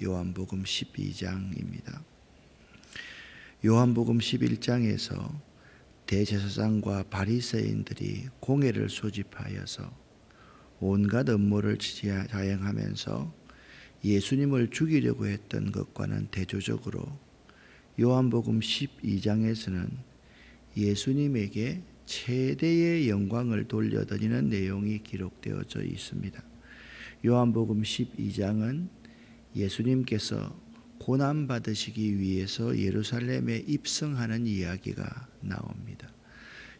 요한복음 12장입니다. 요한복음 11장에서 대제사장과 바리새인들이 공회를 소집하여서 온갖 음모를 자행하면서 예수님을 죽이려고 했던 것과는 대조적으로 요한복음 12장에서는 예수님에게 최대의 영광을 돌려드리는 내용이 기록되어져 있습니다. 요한복음 12장은 예수님께서 고난받으시기 위해서 예루살렘에 입성하는 이야기가 나옵니다.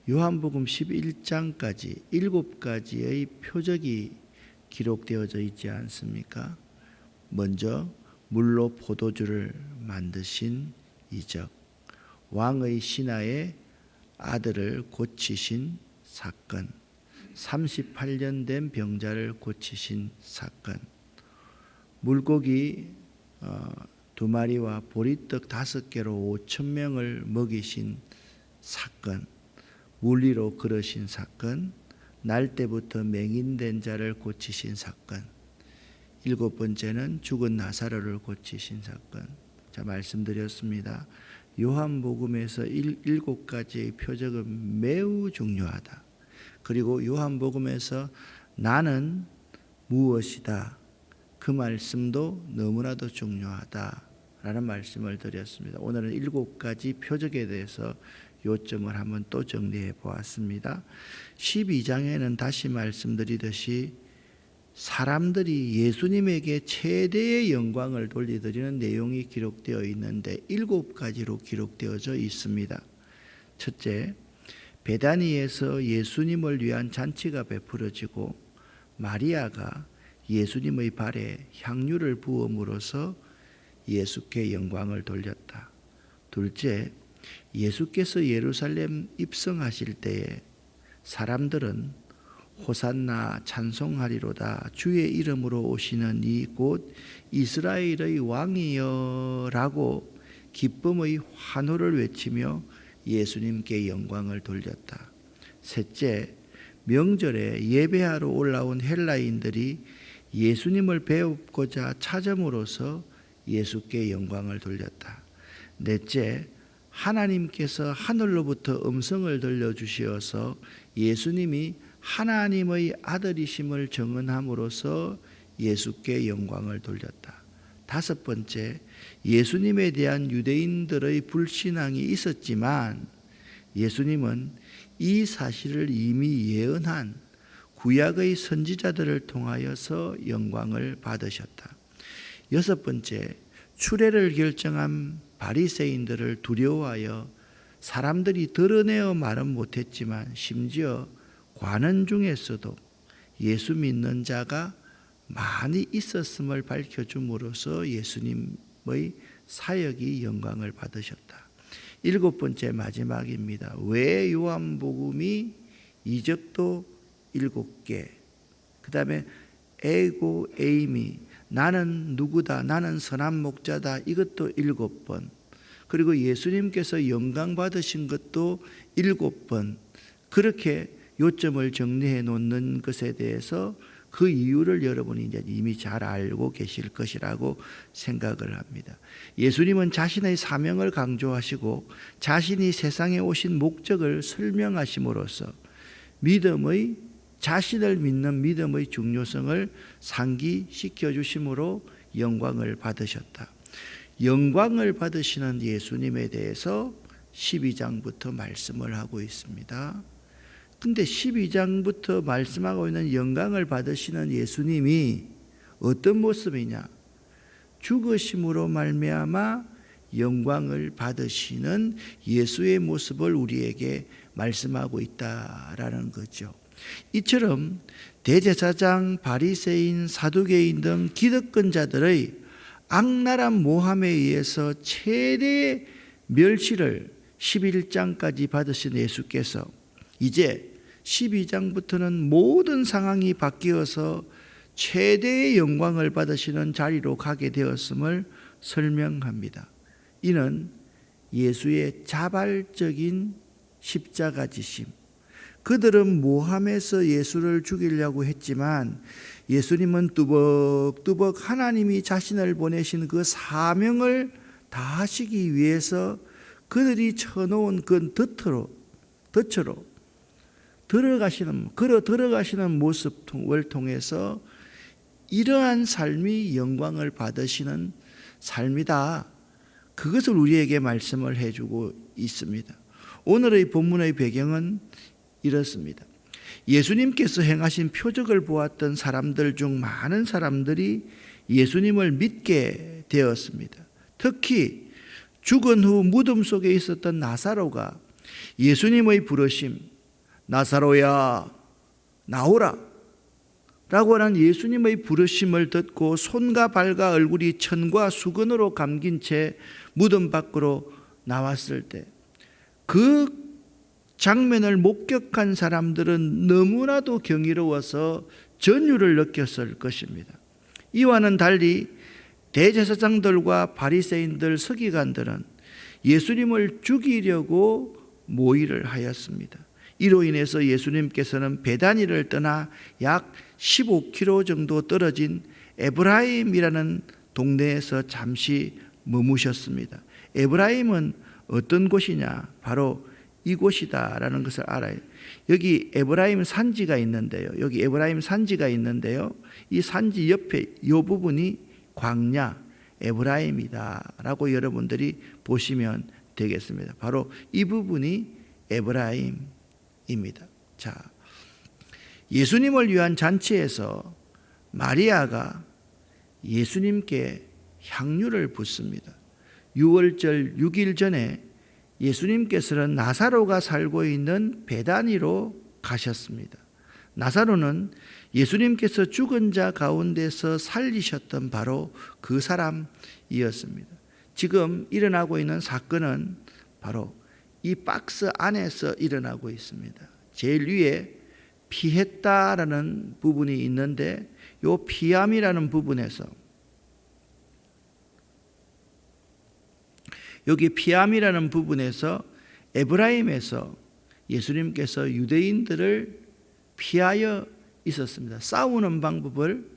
요한복음 11장까지 7가지의 표적이 기록되어져 있지 않습니까? 먼저 물로 포도주를 만드신 이적, 왕의 신하의 아들을 고치신 사건, 38년 된 병자를 고치신 사건, 물고기 2마리와 보리떡 5개로 5,000명을 먹이신 사건, 물리로 걸으신 사건, 날 때부터 맹인된 자를 고치신 사건, 7번째는 죽은 나사로를 고치신 사건. 자, 말씀드렸습니다. 요한복음에서 7가지의 표적은 매우 중요하다. 그리고 요한복음에서 나는 무엇이다, 그 말씀도 너무나도 중요하다라는 말씀을 드렸습니다. 오늘은 7가지 표적에 대해서 요점을 한번 또 정리해 보았습니다. 12장에는 다시 말씀드리듯이 사람들이 예수님에게 최대의 영광을 돌려드리는 내용이 기록되어 있는데 7가지로 기록되어져 있습니다. 첫째, 베다니에서 예수님을 위한 잔치가 베풀어지고 마리아가 예수님의 발에 향유를 부음으로써 예수께 영광을 돌렸다. 둘째, 예수께서 예루살렘 입성하실 때에 사람들은 호산나 찬송하리로다, 주의 이름으로 오시는 이 곧 이스라엘의 왕이여 라고 기쁨의 환호를 외치며 예수님께 영광을 돌렸다. 셋째, 명절에 예배하러 올라온 헬라인들이 예수님을 배우고자 찾음으로써 예수께 영광을 돌렸다. 넷째, 하나님께서 하늘로부터 음성을 들려주시어서 예수님이 하나님의 아들이심을 증언함으로써 예수께 영광을 돌렸다. 5번째, 예수님에 대한 유대인들의 불신앙이 있었지만 예수님은 이 사실을 이미 예언한 구약의 선지자들을 통하여서 영광을 받으셨다. 6번째, 추례를 결정한 바리새인들을 두려워하여 사람들이 드러내어 말은 못했지만 심지어 관원 중에서도 예수 믿는 자가 많이 있었음을 밝혀줌으로써 예수님의 사역이 영광을 받으셨다. 7번째, 마지막입니다. 왜 요한복음이 이적도 7개, 그 다음에 에고 에이미, 나는 누구다, 나는 선한 목자다, 이것도 7번, 그리고 예수님께서 영광 받으신 것도 7번, 그렇게 요점을 정리해 놓는 것에 대해서 그 이유를 여러분이 이제 이미 잘 알고 계실 것이라고 생각을 합니다. 예수님은 자신의 사명을 강조하시고 자신이 세상에 오신 목적을 설명하심으로써 자신을 믿는 믿음의 중요성을 상기시켜 주심으로 영광을 받으셨다. 영광을 받으시는 예수님에 대해서 12장부터 말씀을 하고 있습니다. 근데 12장부터 말씀하고 있는 영광을 받으시는 예수님이 어떤 모습이냐? 죽으심으로 말미암아 영광을 받으시는 예수의 모습을 우리에게 말씀하고 있다라는 거죠. 이처럼 대제사장, 바리새인, 사두개인 등 기득권자들의 악랄한 모함에 의해서 최대의 멸시를 11장까지 받으신 예수께서 이제 12장부터는 모든 상황이 바뀌어서 최대의 영광을 받으시는 자리로 가게 되었음을 설명합니다. 이는 예수의 자발적인 십자가 지심, 그들은 모함해서 예수를 죽이려고 했지만 예수님은 뚜벅뚜벅 하나님이 자신을 보내신 그 사명을 다하시기 위해서 그들이 쳐놓은 그 덫으로 들어가시는 모습을 통해서 이러한 삶이 영광을 받으시는 삶이다. 그것을 우리에게 말씀을 해주고 있습니다. 오늘의 본문의 배경은 이렇습니다. 예수님께서 행하신 표적을 보았던 사람들 중 많은 사람들이 예수님을 믿게 되었습니다. 특히 죽은 후 무덤 속에 있었던 나사로가 예수님의 부르심, 나사로야 나오라 라고 하는 예수님의 부르심을 듣고 손과 발과 얼굴이 천과 수건으로 감긴 채 무덤 밖으로 나왔을 때 그 장면을 목격한 사람들은 너무나도 경이로워서 전율을 느꼈을 것입니다. 이와는 달리 대제사장들과 바리새인들, 서기관들은 예수님을 죽이려고 모의를 하였습니다. 이로 인해서 예수님께서는 베다니를 떠나 약 15km 정도 떨어진 에브라임이라는 동네에서 잠시 머무셨습니다. 에브라임은 어떤 곳이냐? 바로 이곳이다라는 것을 알아요. 여기 에브라임 산지가 있는데요. 이 산지 옆에 이 부분이 광야 에브라임이다라고 여러분들이 보시면 되겠습니다. 바로 이 부분이 에브라임입니다. 자, 예수님을 위한 잔치에서 마리아가 예수님께 향유를 붓습니다. 6월절 6일 전에 예수님께서는 나사로가 살고 있는 베다니로 가셨습니다. 나사로는 예수님께서 죽은 자 가운데서 살리셨던 바로 그 사람이었습니다. 지금 일어나고 있는 사건은 바로 이 박스 안에서 일어나고 있습니다. 제일 위에 피했다라는 부분이 있는데 이 피함이라는 부분에서 여기 피함이라는 부분에서 에브라임에서 예수님께서 유대인들을 피하여 있었습니다. 싸우는 방법을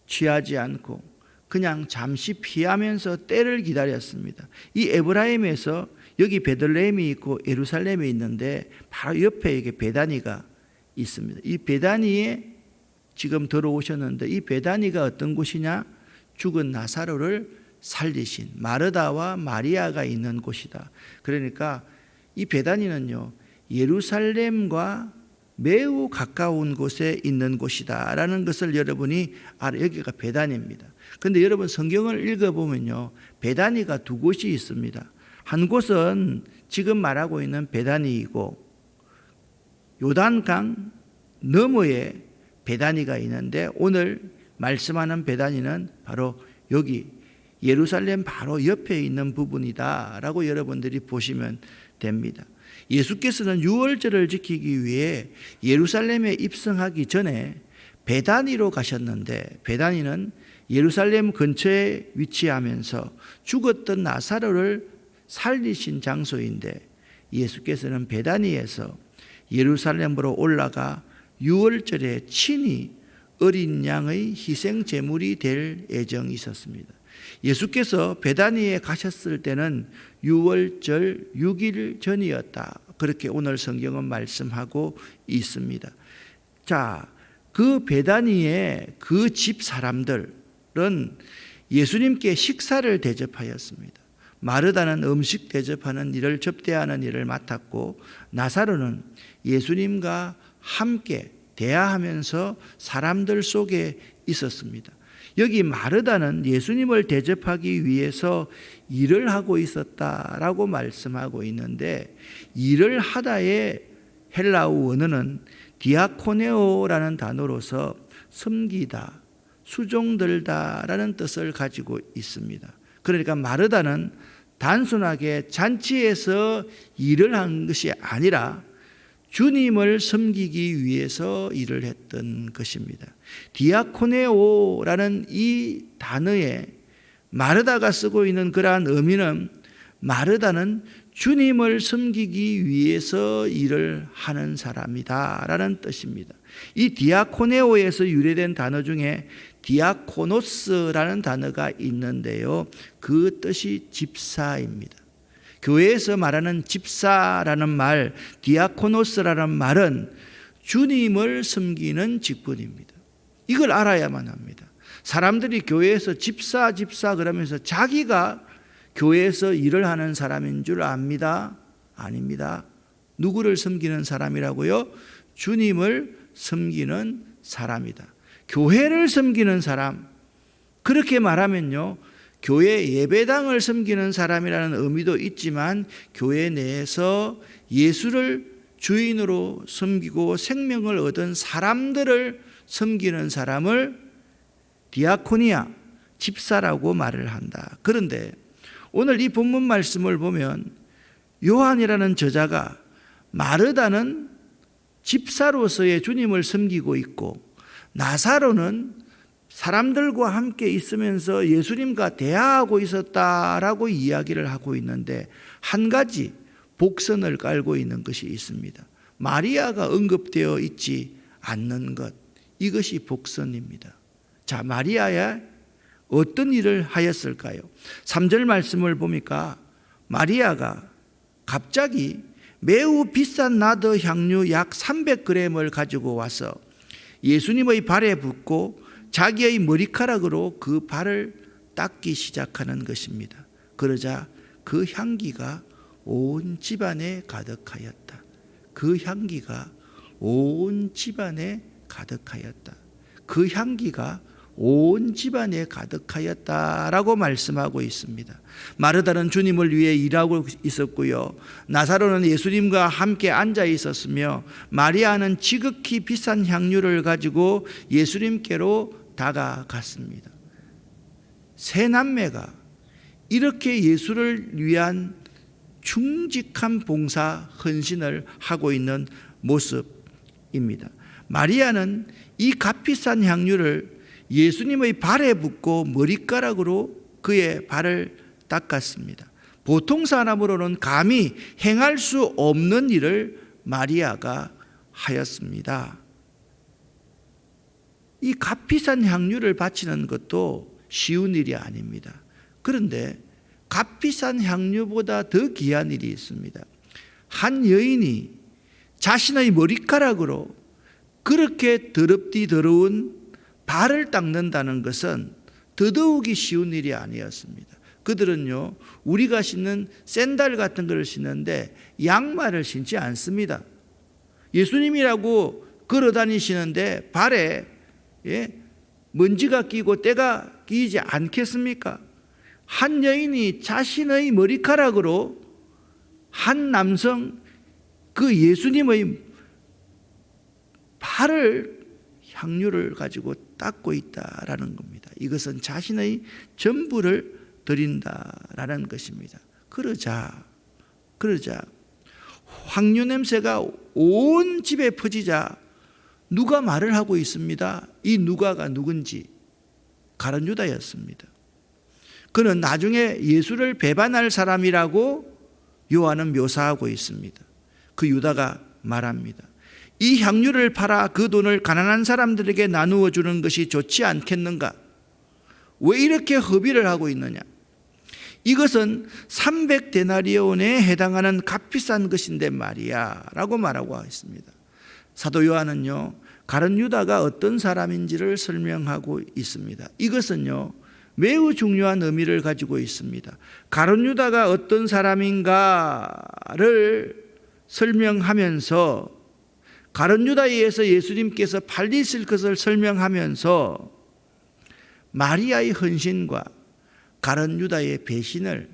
취하지 않고 그냥 잠시 피하면서 때를 기다렸습니다. 이 에브라임에서 여기 베들레헴이 있고 예루살렘이 있는데 바로 옆에 이게 베다니가 있습니다. 이 베다니에 지금 들어오셨는데 이 베다니가 어떤 곳이냐? 죽은 나사로를 살리신 마르다와 마리아가 있는 곳이다. 그러니까 이 베다니는요 예루살렘과 매우 가까운 곳에 있는 곳이다라는 것을 여러분이 알아. 여기가 베다니입니다. 그런데 여러분 성경을 읽어보면요 베다니가 두 곳이 있습니다. 한 곳은 지금 말하고 있는 베다니이고 요단강 너머에 베다니가 있는데 오늘 말씀하는 베다니는 바로 여기 예루살렘 바로 옆에 있는 부분이다라고 여러분들이 보시면 됩니다. 예수께서는 유월절을 지키기 위해 예루살렘에 입성하기 전에 베다니로 가셨는데 베다니는 예루살렘 근처에 위치하면서 죽었던 나사로를 살리신 장소인데 예수께서는 베다니에서 예루살렘으로 올라가 유월절에 친히 어린 양의 희생 제물이 될 예정이 있었습니다. 예수께서 베다니에 가셨을 때는 유월절 6일 전이었다. 그렇게 오늘 성경은 말씀하고 있습니다. 자, 그 베다니의 그 집 사람들은 예수님께 식사를 대접하였습니다. 마르다는 음식 대접하는 일을 접대하는 일을 맡았고 나사로는 예수님과 함께 대화하면서 사람들 속에 있었습니다. 여기 마르다는 예수님을 대접하기 위해서 일을 하고 있었다라고 말씀하고 있는데 일을 하다의 헬라어 원어는 디아코네오라는 단어로서 섬기다, 수종들다라는 뜻을 가지고 있습니다. 그러니까 마르다는 단순하게 잔치에서 일을 한 것이 아니라 주님을 섬기기 위해서 일을 했던 것입니다. 디아코네오라는 이 단어에 마르다가 쓰고 있는 그러한 의미는 마르다는 주님을 섬기기 위해서 일을 하는 사람이다 라는 뜻입니다. 이 디아코네오에서 유래된 단어 중에 디아코노스라는 단어가 있는데요, 그 뜻이 집사입니다. 교회에서 말하는 집사라는 말, 디아코노스라는 말은 주님을 섬기는 직분입니다. 이걸 알아야만 합니다. 사람들이 교회에서 집사 그러면서 자기가 교회에서 일을 하는 사람인 줄 압니다? 아닙니다. 누구를 섬기는 사람이라고요? 주님을 섬기는 사람이다. 교회를 섬기는 사람, 그렇게 말하면요, 교회 예배당을 섬기는 사람이라는 의미도 있지만 교회 내에서 예수를 주인으로 섬기고 생명을 얻은 사람들을 섬기는 사람을 디아코니아, 집사라고 말을 한다. 그런데 오늘 이 본문 말씀을 보면 요한이라는 저자가 마르다는 집사로서의 주님을 섬기고 있고 나사로는 사람들과 함께 있으면서 예수님과 대화하고 있었다라고 이야기를 하고 있는데 한 가지 복선을 깔고 있는 것이 있습니다. 마리아가 언급되어 있지 않는 것, 이것이 복선입니다. 자, 마리아야 어떤 일을 하였을까요? 3절 말씀을 보니까 마리아가 갑자기 매우 비싼 나드 향유 약 300g을 가지고 와서 예수님의 발에 붓고 자기의 머리카락으로 그 발을 닦기 시작하는 것입니다. 그러자 그 향기가 온 집안에 가득하였다. 그 향기가 온 집안에 가득하였다. 그 향기가 온 집안에 가득하였다라고 말씀하고 있습니다. 마르다는 주님을 위해 일하고 있었고요, 나사로는 예수님과 함께 앉아 있었으며 마리아는 지극히 비싼 향유를 가지고 예수님께로 다가갔습니다. 세 남매가 이렇게 예수를 위한 충직한 봉사 헌신을 하고 있는 모습입니다. 마리아는 이 값비싼 향유를 예수님의 발에 붓고 머리카락으로 그의 발을 닦았습니다. 보통 사람으로는 감히 행할 수 없는 일을 마리아가 하였습니다. 이 값비싼 향유를 바치는 것도 쉬운 일이 아닙니다. 그런데 값비싼 향유보다 더 귀한 일이 있습니다. 한 여인이 자신의 머리카락으로 그렇게 더럽디 더러운 발을 닦는다는 것은 더더욱이 쉬운 일이 아니었습니다. 그들은요, 우리가 신는 샌들 같은 것을 신는데 양말을 신지 않습니다. 예수님이라고 걸어 다니시는데 발에 먼지가 끼고 때가 끼지 않겠습니까? 한 여인이 자신의 머리카락으로 한 남성 그 예수님의 발을 향유를 가지고 닦고 있다라는 겁니다. 이것은 자신의 전부를 드린다라는 것입니다. 그러자 향유 냄새가 온 집에 퍼지자 누가 말을 하고 있습니다. 이 누가가 누군지 가룟 유다였습니다. 그는 나중에 예수를 배반할 사람이라고 요한은 묘사하고 있습니다. 그 유다가 말합니다. 이 향유를 팔아 그 돈을 가난한 사람들에게 나누어 주는 것이 좋지 않겠는가? 왜 이렇게 허비를 하고 있느냐? 이것은 300데나리온에 해당하는 값비싼 것인데 말이야 라고 말하고 있습니다. 사도 요한은요, 가룟 유다가 어떤 사람인지를 설명하고 있습니다. 이것은요, 매우 중요한 의미를 가지고 있습니다. 가룟 유다가 어떤 사람인가를 설명하면서 가룟 유다에 의해서 예수님께서 팔리실 것을 설명하면서 마리아의 헌신과 가룟 유다의 배신을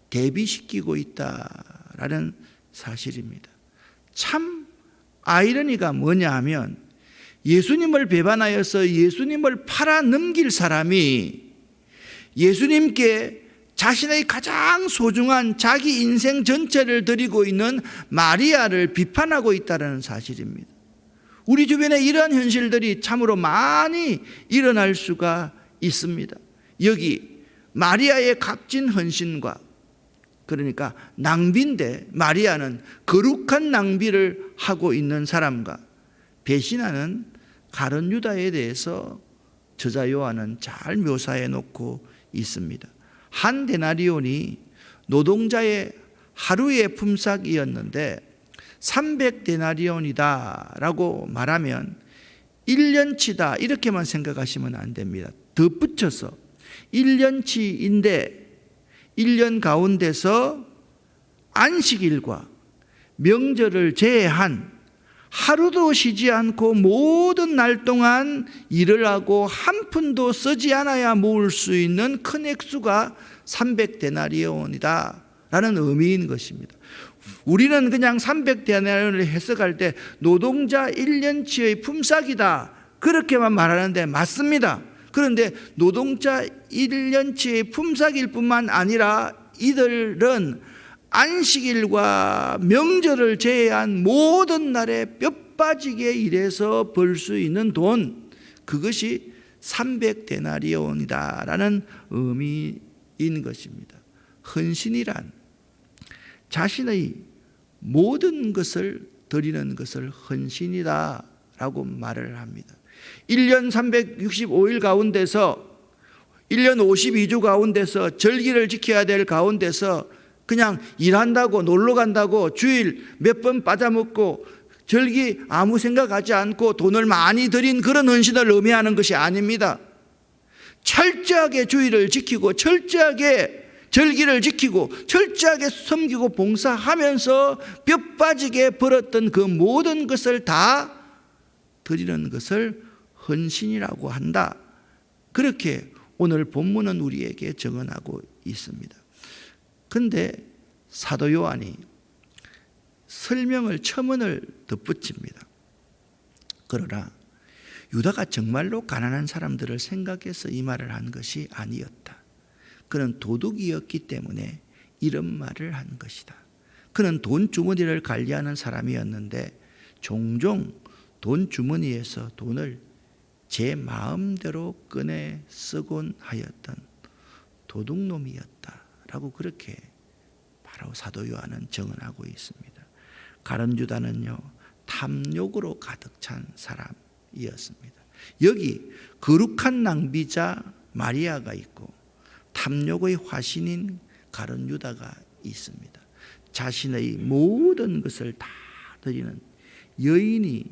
대비시키고 있다라는 사실입니다. 참 아이러니가 뭐냐 하면 예수님을 배반하여서 예수님을 팔아 넘길 사람이 예수님께 자신의 가장 소중한 자기 인생 전체를 드리고 있는 마리아를 비판하고 있다는 사실입니다. 우리 주변에 이러한 현실들이 참으로 많이 일어날 수가 있습니다. 여기 마리아의 값진 헌신과 그러니까 낭비인데 마리아는 거룩한 낭비를 하고 있는 사람과 배신하는 가룟 유다에 대해서 저자 요한은 잘 묘사해 놓고 있습니다. 한 데나리온이 노동자의 하루의 품삯이었는데 300데나리온이다 라고 말하면 1년치다 이렇게만 생각하시면 안 됩니다. 덧붙여서 1년치인데 1년 가운데서 안식일과 명절을 제외한 하루도 쉬지 않고 모든 날 동안 일을 하고 한 푼도 쓰지 않아야 모을 수 있는 큰 액수가 300데나리온이다 라는 의미인 것입니다. 우리는 그냥 300데나리온을 해석할 때 노동자 1년치의 품삯이다 그렇게만 말하는데 맞습니다. 그런데 노동자 1년치의 품삯일 뿐만 아니라 이들은 안식일과 명절을 제외한 모든 날에 뼈 빠지게 일해서 벌 수 있는 돈, 그것이 300데나리온이다 라는 의미인 것입니다. 헌신이란 자신의 모든 것을 드리는 것을 헌신이다 라고 말을 합니다. 1년 365일 가운데서 1년 52주 가운데서 절기를 지켜야 될 가운데서 그냥 일한다고 놀러 간다고 주일 몇 번 빠져먹고 절기 아무 생각하지 않고 돈을 많이 들인 그런 헌신을 의미하는 것이 아닙니다. 철저하게 주일을 지키고 철저하게 절기를 지키고 철저하게 섬기고 봉사하면서 뼈 빠지게 벌었던 그 모든 것을 다 드리는 것을 헌신이라고 한다. 그렇게 오늘 본문은 우리에게 증언하고 있습니다. 그런데 사도 요한이 설명을 첨언을 덧붙입니다. 그러나 유다가 정말로 가난한 사람들을 생각해서 이 말을 한 것이 아니었다. 그는 도둑이었기 때문에 이런 말을 한 것이다. 그는 돈 주머니를 관리하는 사람이었는데 종종 돈 주머니에서 돈을 제 마음대로 꺼내 쓰곤 하였던 도둑놈이었다라고 그렇게 바로 사도 요한은 증언하고 있습니다. 가룟 유다는요 탐욕으로 가득 찬 사람이었습니다. 여기 거룩한 낭비자 마리아가 있고 탐욕의 화신인 가룟 유다가 있습니다. 자신의 모든 것을 다 드리는 여인이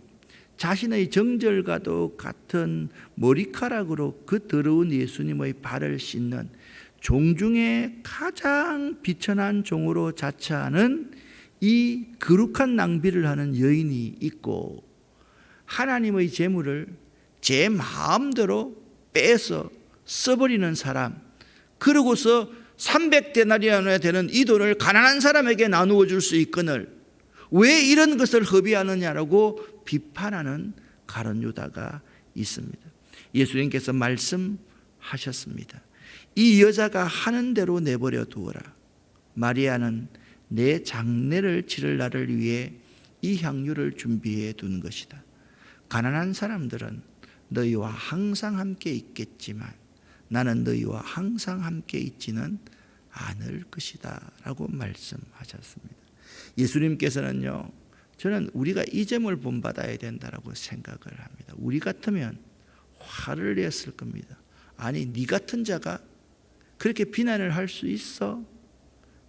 자신의 정절과도 같은 머리카락으로 그 더러운 예수님의 발을 씻는 종 중에 가장 비천한 종으로 자처하는 이 거룩한 낭비를 하는 여인이 있고 하나님의 재물을 제 마음대로 빼서 써버리는 사람, 그러고서 300데나리온에 되는 이 돈을 가난한 사람에게 나누어 줄 수 있거늘 왜 이런 것을 허비하느냐라고 비판하는 가룟 유다가 있습니다. 예수님께서 말씀하셨습니다. 이 여자가 하는 대로 내버려 두어라. 마리아는 내 장례를 치를 날을 위해 이 향유를 준비해 둔 것이다. 가난한 사람들은 너희와 항상 함께 있겠지만 나는 너희와 항상 함께 있지는 않을 것이다 라고 말씀하셨습니다. 예수님께서는요, 저는 우리가 이 점을 본받아야 된다라고 생각을 합니다. 우리 같으면 화를 냈을 겁니다. 아니, 네 같은 자가 그렇게 비난을 할 수 있어?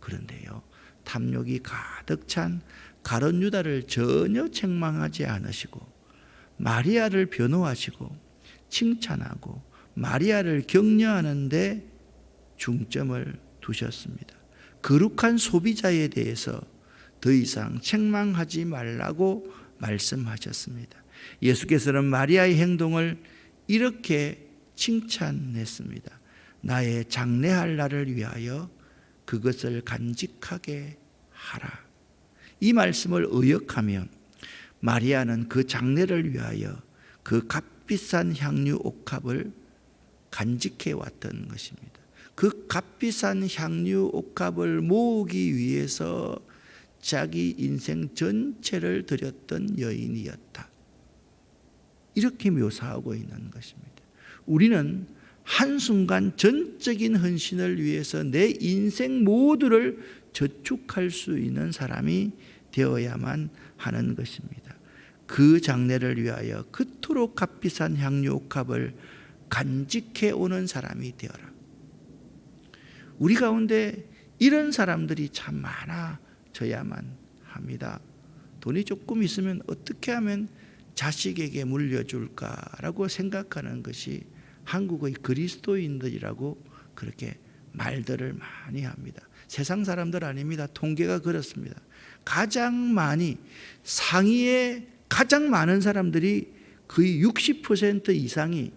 그런데요, 탐욕이 가득 찬 가룟 유다를 전혀 책망하지 않으시고 마리아를 변호하시고 칭찬하고 마리아를 격려하는 데 중점을 두셨습니다. 거룩한 소비자에 대해서 더 이상 책망하지 말라고 말씀하셨습니다. 예수께서는 마리아의 행동을 이렇게 칭찬했습니다. 나의 장례할 날을 위하여 그것을 간직하게 하라. 이 말씀을 의역하면 마리아는 그 장례를 위하여 그 값비싼 향유 옥합을 간직해 왔던 것입니다. 그 값비싼 향유 옥합을 모으기 위해서 자기 인생 전체를 드렸던 여인이었다. 이렇게 묘사하고 있는 것입니다. 우리는 한순간 전적인 헌신을 위해서 내 인생 모두를 저축할 수 있는 사람이 되어야만 하는 것입니다. 그 장래를 위하여 그토록 값비싼 향유옥합을 간직해 오는 사람이 되어라. 우리 가운데 이런 사람들이 참 많아져야만 합니다. 돈이 조금 있으면 어떻게 하면 자식에게 물려줄까라고 생각하는 것이 한국의 그리스도인들이라고 그렇게 말들을 많이 합니다. 세상 사람들 아닙니다. 통계가 그렇습니다. 가장 많이 상위에 가장 많은 사람들이 거의 60% 이상이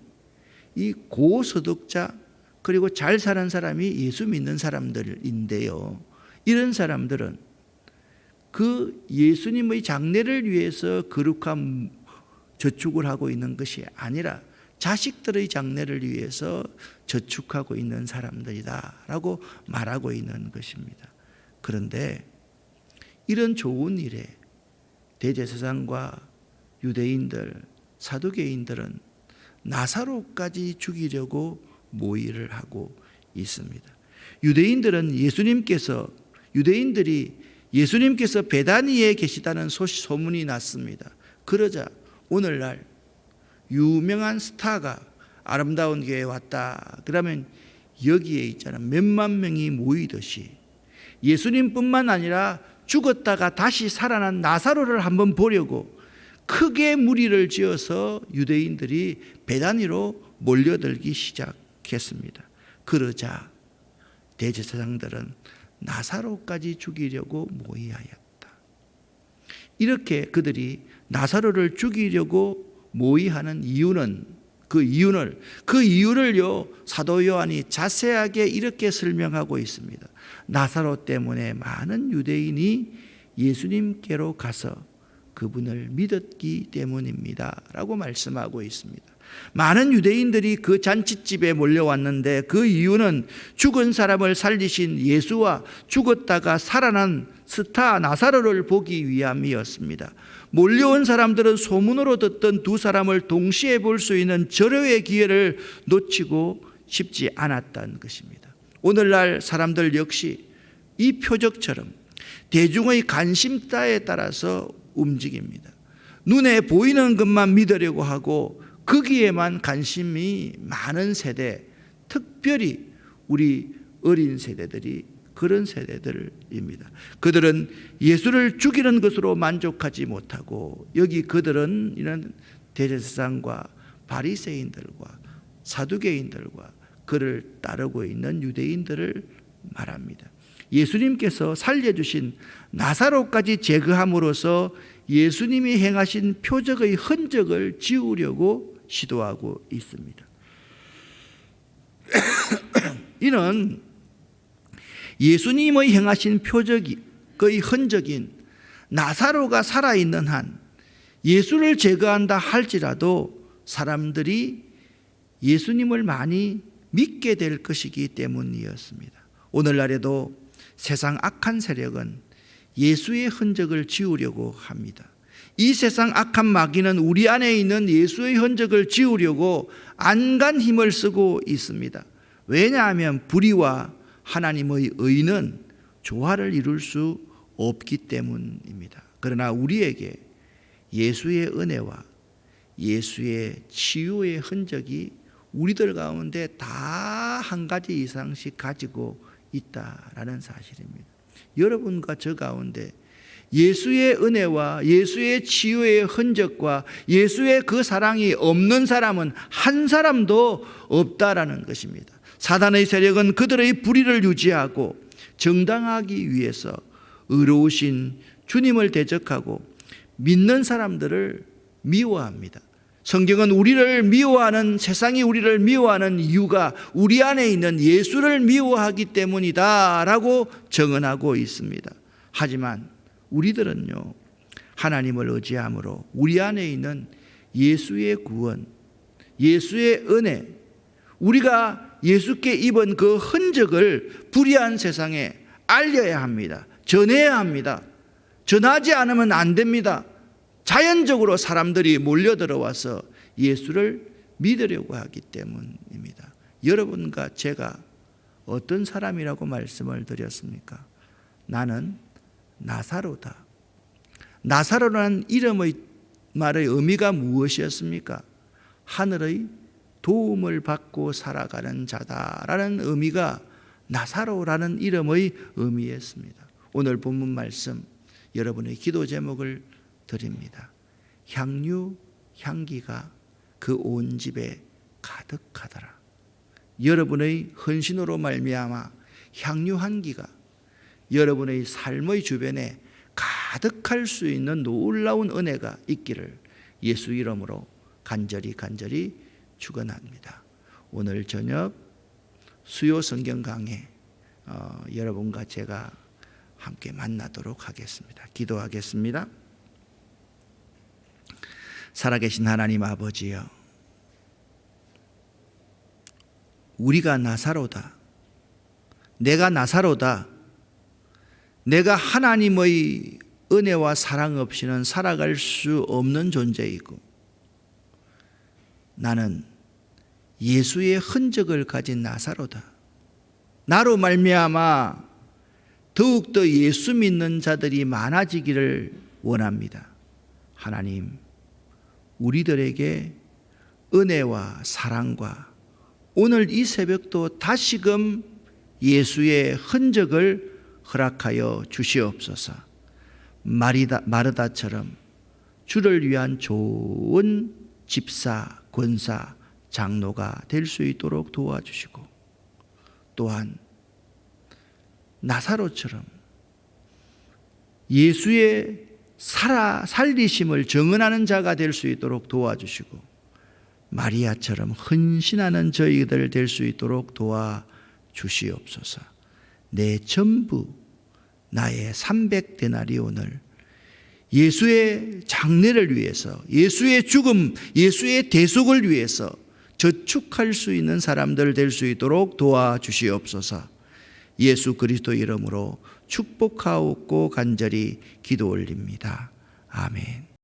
이 고소득자 그리고 잘 사는 사람이 예수 믿는 사람들인데요. 이런 사람들은 그 예수님의 장래를 위해서 거룩한 저축을 하고 있는 것이 아니라 자식들의 장래를 위해서 저축하고 있는 사람들이다라고 말하고 있는 것입니다. 그런데 이런 좋은 일에 대제사장과 유대인들, 사두개인들은 나사로까지 죽이려고 모의를 하고 있습니다. 유대인들이 예수님께서 베다니에 계시다는 소문이 났습니다. 그러자 오늘날 유명한 스타가 아름다운 교회에 왔다. 그러면 여기에 있잖아 몇만 명이 모이듯이 예수님뿐만 아니라 죽었다가 다시 살아난 나사로를 한번 보려고 크게 무리를 지어서 유대인들이 베다니로 몰려들기 시작했습니다. 그러자 대제사장들은 나사로까지 죽이려고 모의하였다. 이렇게 그들이 나사로를 죽이려고 모의하는 그 이유를요 사도 요한이 자세하게 이렇게 설명하고 있습니다. 나사로 때문에 많은 유대인이 예수님께로 가서 그분을 믿었기 때문입니다 라고 말씀하고 있습니다. 많은 유대인들이 그 잔치집에 몰려왔는데 그 이유는 죽은 사람을 살리신 예수와 죽었다가 살아난 스타 나사로를 보기 위함이었습니다. 몰려온 사람들은 소문으로 듣던 두 사람을 동시에 볼 수 있는 절호의 기회를 놓치고 싶지 않았다는 것입니다. 오늘날 사람들 역시 이 표적처럼 대중의 관심사에 따라서 움직입니다. 눈에 보이는 것만 믿으려고 하고 거기에만 관심이 많은 세대, 특별히 우리 어린 세대들이 그런 세대들입니다. 그들은 예수를 죽이는 것으로 만족하지 못하고 여기 그들은 이런 대제사장과 바리새인들과 사두개인들과 그를 따르고 있는 유대인들을 말합니다. 예수님께서 살려주신 나사로까지 제거함으로써 예수님이 행하신 표적의 흔적을 지우려고 시도하고 있습니다. 이는 예수님의 행하신 표적의 흔적인 나사로가 살아있는 한 예수를 제거한다 할지라도 사람들이 예수님을 많이 믿게 될 것이기 때문이었습니다. 오늘날에도 세상 악한 세력은 예수의 흔적을 지우려고 합니다. 이 세상 악한 마귀는 우리 안에 있는 예수의 흔적을 지우려고 안간 힘을 쓰고 있습니다. 왜냐하면 불의와 하나님의 의는 조화를 이룰 수 없기 때문입니다. 그러나 우리에게 예수의 은혜와 예수의 치유의 흔적이 우리들 가운데 다 한 가지 이상씩 가지고 있다라는 사실입니다. 여러분과 저 가운데 예수의 은혜와 예수의 치유의 흔적과 예수의 그 사랑이 없는 사람은 한 사람도 없다라는 것입니다. 사단의 세력은 그들의 불의를 유지하고 정당하기 위해서 의로우신 주님을 대적하고 믿는 사람들을 미워합니다. 성경은 우리를 미워하는, 세상이 우리를 미워하는 이유가 우리 안에 있는 예수를 미워하기 때문이다 라고 정언하고 있습니다. 하지만 우리들은요, 하나님을 의지함으로 우리 안에 있는 예수의 구원, 예수의 은혜, 우리가 예수께 입은 그 흔적을 불의한 세상에 알려야 합니다. 전해야 합니다. 전하지 않으면 안 됩니다. 자연적으로 사람들이 몰려들어와서 예수를 믿으려고 하기 때문입니다. 여러분과 제가 어떤 사람이라고 말씀을 드렸습니까? 나는 나사로다. 나사로라는 이름의 말의 의미가 무엇이었습니까? 하늘의 도움을 받고 살아가는 자다라는 의미가 나사로라는 이름의 의미였습니다. 오늘 본문 말씀 여러분의 기도 제목을 드립니다. 향유 향기가 그 온 집에 가득하더라. 여러분의 헌신으로 말미암아 향유 향기가 여러분의 삶의 주변에 가득할 수 있는 놀라운 은혜가 있기를 예수 이름으로 간절히 축원합니다. 오늘 저녁 수요 성경 강해 여러분과 제가 함께 만나도록 하겠습니다. 기도하겠습니다. 살아계신 하나님 아버지여, 우리가 나사로다. 내가 나사로다. 내가 하나님의 은혜와 사랑 없이는 살아갈 수 없는 존재이고, 나는 예수의 흔적을 가진 나사로다. 나로 말미암아 더욱더 예수 믿는 자들이 많아지기를 원합니다. 하나님, 우리들에게 은혜와 사랑과 오늘 이 새벽도 다시금 예수의 흔적을 허락하여 주시옵소서. 마르다처럼 주를 위한 좋은 집사, 권사, 장로가 될 수 있도록 도와주시고, 또한 나사로처럼 예수의 살리심을 증언하는 자가 될 수 있도록 도와주시고, 마리아처럼 헌신하는 저희들 될 수 있도록 도와주시옵소서. 내 전부, 나의 300데나리온을 예수의 장례를 위해서, 예수의 죽음, 예수의 대속을 위해서 저축할 수 있는 사람들 될 수 있도록 도와주시옵소서. 예수 그리스도 이름으로 축복하옵고 간절히 기도 올립니다. 아멘.